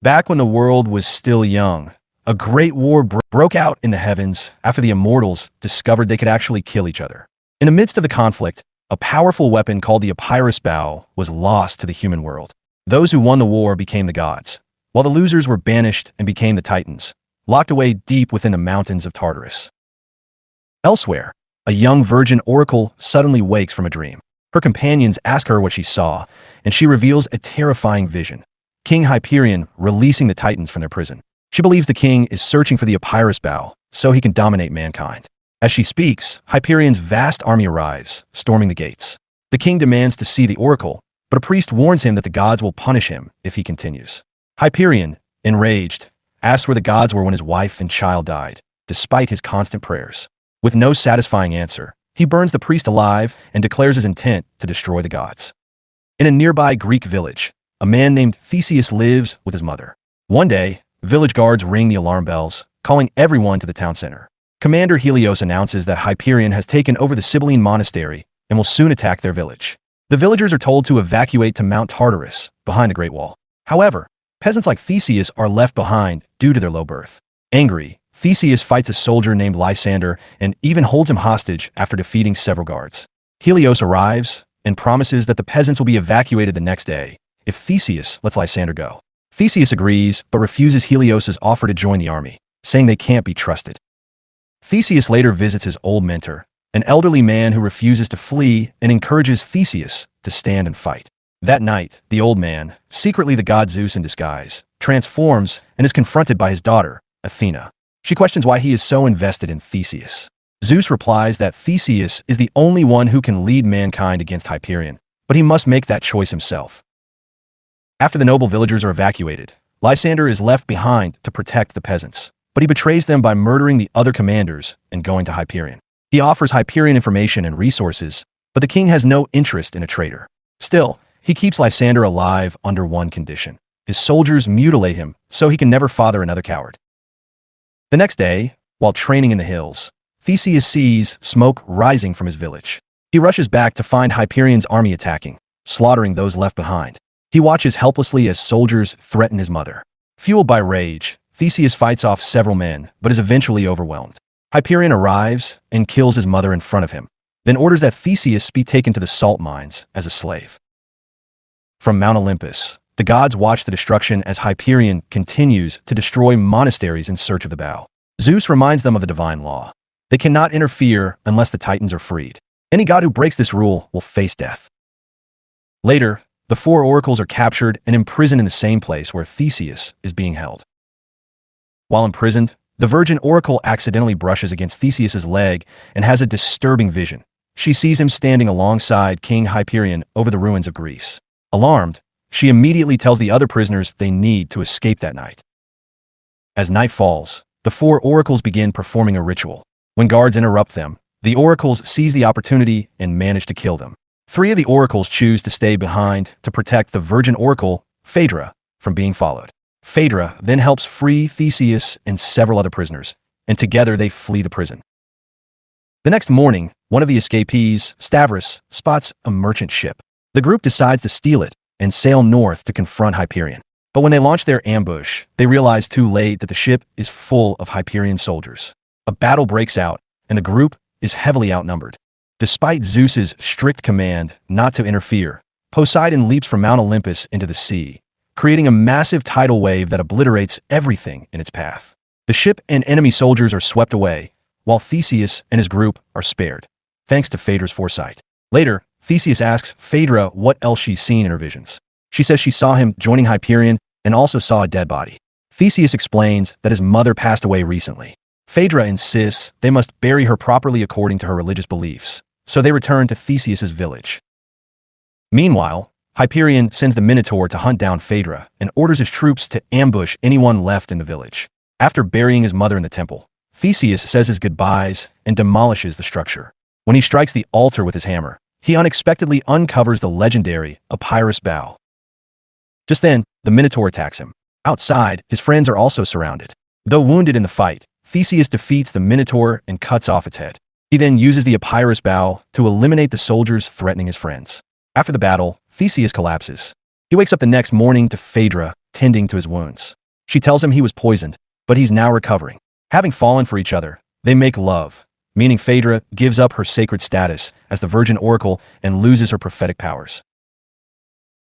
Back when the world was still young, a great war broke out in the heavens after the immortals discovered they could actually kill each other. In the midst of the conflict, a powerful weapon called the Epirus Bow was lost to the human world. Those who won the war became the gods, while the losers were banished and became the Titans, locked away deep within the mountains of Tartarus. Elsewhere, a young virgin oracle suddenly wakes from a dream. Her companions ask her what she saw, and she reveals a terrifying vision. King Hyperion releasing the Titans from their prison. She believes the king is searching for the Epirus Bow so he can dominate mankind. As she speaks, Hyperion's vast army arrives, storming the gates. The king demands to see the oracle, but a priest warns him that the gods will punish him if he continues. Hyperion, enraged, asks where the gods were when his wife and child died, despite his constant prayers. With no satisfying answer, he burns the priest alive and declares his intent to destroy the gods. In a nearby Greek village, a man named Theseus lives with his mother. One day, village guards ring the alarm bells, calling everyone to the town center. Commander Helios announces that Hyperion has taken over the Sibylline monastery and will soon attack their village. The villagers are told to evacuate to Mount Tartarus, behind the Great Wall. However, peasants like Theseus are left behind due to their low birth. Angry, Theseus fights a soldier named Lysander and even holds him hostage after defeating several guards. Helios arrives and promises that the peasants will be evacuated the next day if Theseus lets Lysander go. Theseus agrees but refuses Helios's offer to join the army, saying they can't be trusted. Theseus later visits his old mentor, an elderly man who refuses to flee and encourages Theseus to stand and fight. That night, the old man, secretly the god Zeus in disguise, transforms and is confronted by his daughter, Athena. She questions why he is so invested in Theseus. Zeus replies that Theseus is the only one who can lead mankind against Hyperion, but he must make that choice himself. After the noble villagers are evacuated, Lysander is left behind to protect the peasants, but he betrays them by murdering the other commanders and going to Hyperion. He offers Hyperion information and resources, but the king has no interest in a traitor. Still, he keeps Lysander alive under one condition. His soldiers mutilate him so he can never father another coward. The next day, while training in the hills, Theseus sees smoke rising from his village. He rushes back to find Hyperion's army attacking, slaughtering those left behind. He watches helplessly as soldiers threaten his mother. Fueled by rage, Theseus fights off several men, but is eventually overwhelmed. Hyperion arrives and kills his mother in front of him, then orders that Theseus be taken to the salt mines as a slave. From Mount Olympus, the gods watch the destruction as Hyperion continues to destroy monasteries in search of the bow. Zeus reminds them of the divine law. They cannot interfere unless the Titans are freed. Any god who breaks this rule will face death. Later, the four oracles are captured and imprisoned in the same place where Theseus is being held. While imprisoned, the virgin oracle accidentally brushes against Theseus's leg and has a disturbing vision. She sees him standing alongside King Hyperion over the ruins of Greece. Alarmed, she immediately tells the other prisoners they need to escape that night. As night falls, the four oracles begin performing a ritual. When guards interrupt them, the oracles seize the opportunity and manage to kill them. Three of the oracles choose to stay behind to protect the virgin oracle, Phaedra, from being followed. Phaedra then helps free Theseus and several other prisoners, and together they flee the prison. The next morning, one of the escapees, Stavros, spots a merchant ship. The group decides to steal it and sail north to confront Hyperion. But when they launch their ambush, they realize too late that the ship is full of Hyperion soldiers. A battle breaks out, and the group is heavily outnumbered. Despite Zeus's strict command not to interfere, Poseidon leaps from Mount Olympus into the sea, creating a massive tidal wave that obliterates everything in its path. The ship and enemy soldiers are swept away, while Theseus and his group are spared, thanks to Phaedra's foresight. Later, Theseus asks Phaedra what else she's seen in her visions. She says she saw him joining Hyperion and also saw a dead body. Theseus explains that his mother passed away recently. Phaedra insists they must bury her properly according to her religious beliefs, so they return to Theseus's village. Meanwhile, Hyperion sends the Minotaur to hunt down Phaedra and orders his troops to ambush anyone left in the village. After burying his mother in the temple, Theseus says his goodbyes and demolishes the structure. When he strikes the altar with his hammer, he unexpectedly uncovers the legendary Epirus Bow. Just then, the Minotaur attacks him. Outside, his friends are also surrounded. Though wounded in the fight, Theseus defeats the Minotaur and cuts off its head. He then uses the Epirus Bow to eliminate the soldiers threatening his friends. After the battle, Theseus collapses. He wakes up the next morning to Phaedra tending to his wounds. She tells him he was poisoned, but he's now recovering. Having fallen for each other, they make love, meaning Phaedra gives up her sacred status as the virgin oracle and loses her prophetic powers.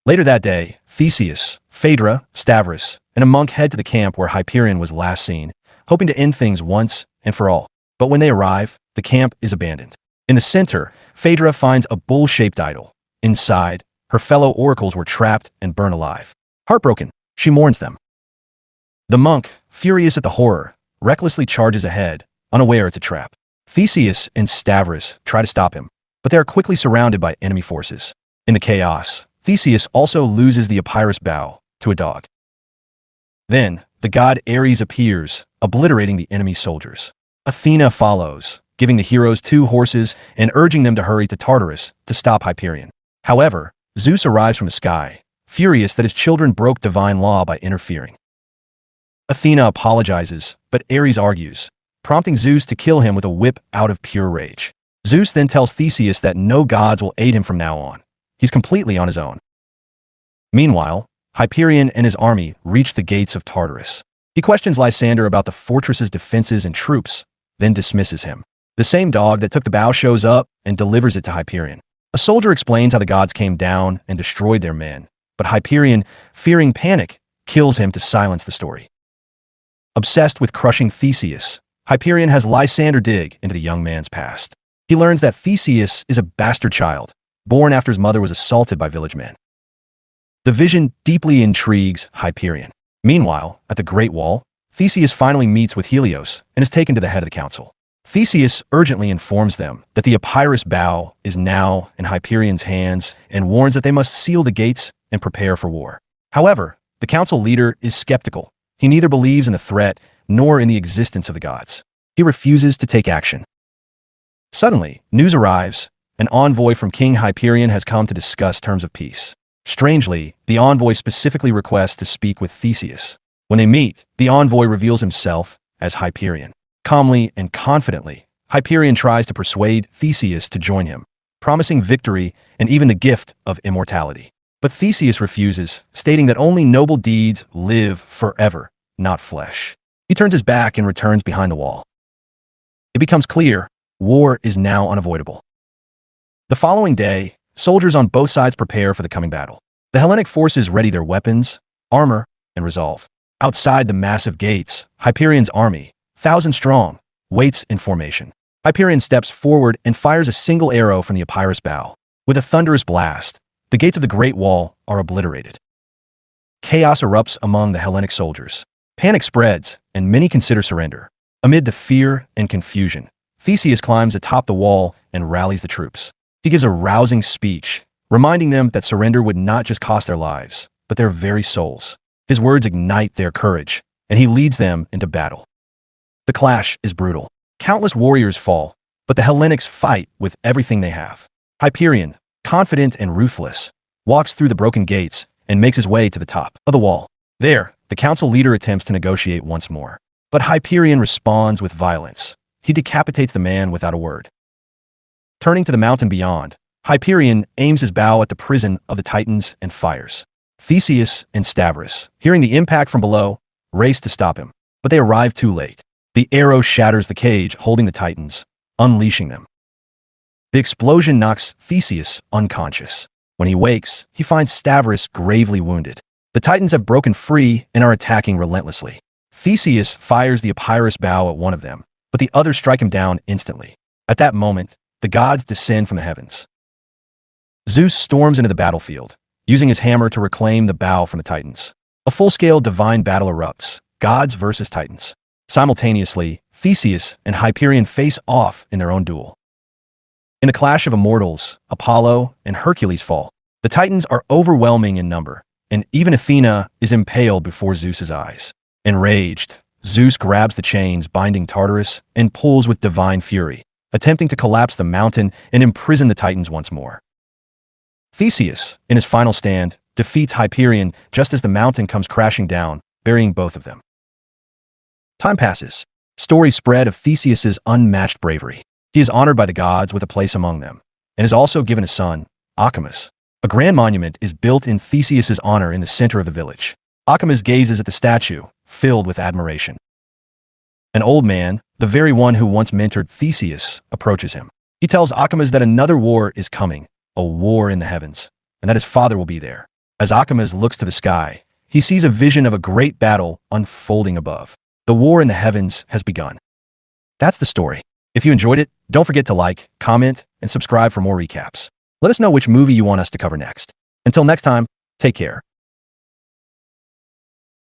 Later that day, Theseus, Phaedra, Stavros, and a monk head to the camp where Hyperion was last seen, hoping to end things once and for all. But when they arrive, the camp is abandoned. In the center, Phaedra finds a bull-shaped idol. Inside, her fellow oracles were trapped and burned alive. Heartbroken, she mourns them. The monk, furious at the horror, recklessly charges ahead, unaware it's a trap. Theseus and Stavros try to stop him, but they are quickly surrounded by enemy forces. In the chaos, Theseus also loses the Epirus bow to a dog. Then, the god Ares appears, obliterating the enemy soldiers. Athena follows, giving the heroes 2 horses and urging them to hurry to Tartarus to stop Hyperion. However, Zeus arrives from the sky, furious that his children broke divine law by interfering. Athena apologizes, but Ares argues, prompting Zeus to kill him with a whip out of pure rage. Zeus then tells Theseus that no gods will aid him from now on. He's completely on his own. Meanwhile, Hyperion and his army reach the gates of Tartarus. He questions Lysander about the fortress's defenses and troops, then dismisses him. The same dog that took the bow shows up and delivers it to Hyperion. A soldier explains how the gods came down and destroyed their men, but Hyperion, fearing panic, kills him to silence the story. Obsessed with crushing Theseus, Hyperion has Lysander dig into the young man's past. He learns that Theseus is a bastard child, born after his mother was assaulted by village men. The vision deeply intrigues Hyperion. Meanwhile, at the Great Wall, Theseus finally meets with Helios and is taken to the head of the council. Theseus urgently informs them that the Epirus bow is now in Hyperion's hands and warns that they must seal the gates and prepare for war. However, the council leader is skeptical. He neither believes in the threat nor in the existence of the gods. He refuses to take action. Suddenly, news arrives. An envoy from King Hyperion has come to discuss terms of peace. Strangely, the envoy specifically requests to speak with Theseus. When they meet, the envoy reveals himself as Hyperion. Calmly and confidently, Hyperion tries to persuade Theseus to join him, promising victory and even the gift of immortality. But Theseus refuses, stating that only noble deeds live forever, not flesh. He turns his back and returns behind the wall. It becomes clear, war is now unavoidable. The following day, soldiers on both sides prepare for the coming battle. The Hellenic forces ready their weapons, armor, and resolve. Outside the massive gates, Hyperion's army, 1,000 strong, waits in formation. Hyperion steps forward and fires a single arrow from the Epirus bow. With a thunderous blast, the gates of the Great Wall are obliterated. Chaos erupts among the Hellenic soldiers. Panic spreads, and many consider surrender. Amid the fear and confusion, Theseus climbs atop the wall and rallies the troops. He gives a rousing speech, reminding them that surrender would not just cost their lives, but their very souls. His words ignite their courage, and he leads them into battle. The clash is brutal. Countless warriors fall, but the Hellenics fight with everything they have. Hyperion, confident and ruthless, walks through the broken gates and makes his way to the top of the wall. There, the council leader attempts to negotiate once more. But Hyperion responds with violence. He decapitates the man without a word. Turning to the mountain beyond, Hyperion aims his bow at the prison of the Titans and fires. Theseus and Stavros, hearing the impact from below, race to stop him, but they arrive too late. The arrow shatters the cage holding the Titans, unleashing them. The explosion knocks Theseus unconscious. When he wakes, he finds Stavros gravely wounded. The Titans have broken free and are attacking relentlessly. Theseus fires the Epirus bow at one of them, but the others strike him down instantly. At that moment, the gods descend from the heavens. Zeus storms into the battlefield, using his hammer to reclaim the bow from the Titans. A full-scale divine battle erupts, gods versus Titans. Simultaneously, Theseus and Hyperion face off in their own duel. In the clash of immortals, Apollo and Hercules fall. The Titans are overwhelming in number, and even Athena is impaled before Zeus's eyes. Enraged, Zeus grabs the chains binding Tartarus and pulls with divine fury, attempting to collapse the mountain and imprison the Titans once more. Theseus, in his final stand, defeats Hyperion just as the mountain comes crashing down, burying both of them. Time passes. Stories spread of Theseus's unmatched bravery. He is honored by the gods with a place among them, and is also given a son, Acamas. A grand monument is built in Theseus's honor in the center of the village. Akamas gazes at the statue, filled with admiration. An old man, the very one who once mentored Theseus, approaches him. He tells Akamas that another war is coming, a war in the heavens, and that his father will be there. As Akamas looks to the sky, he sees a vision of a great battle unfolding above. The war in the heavens has begun. That's the story. If you enjoyed it, don't forget to like, comment, and subscribe for more recaps. Let us know which movie you want us to cover next. Until next time, take care.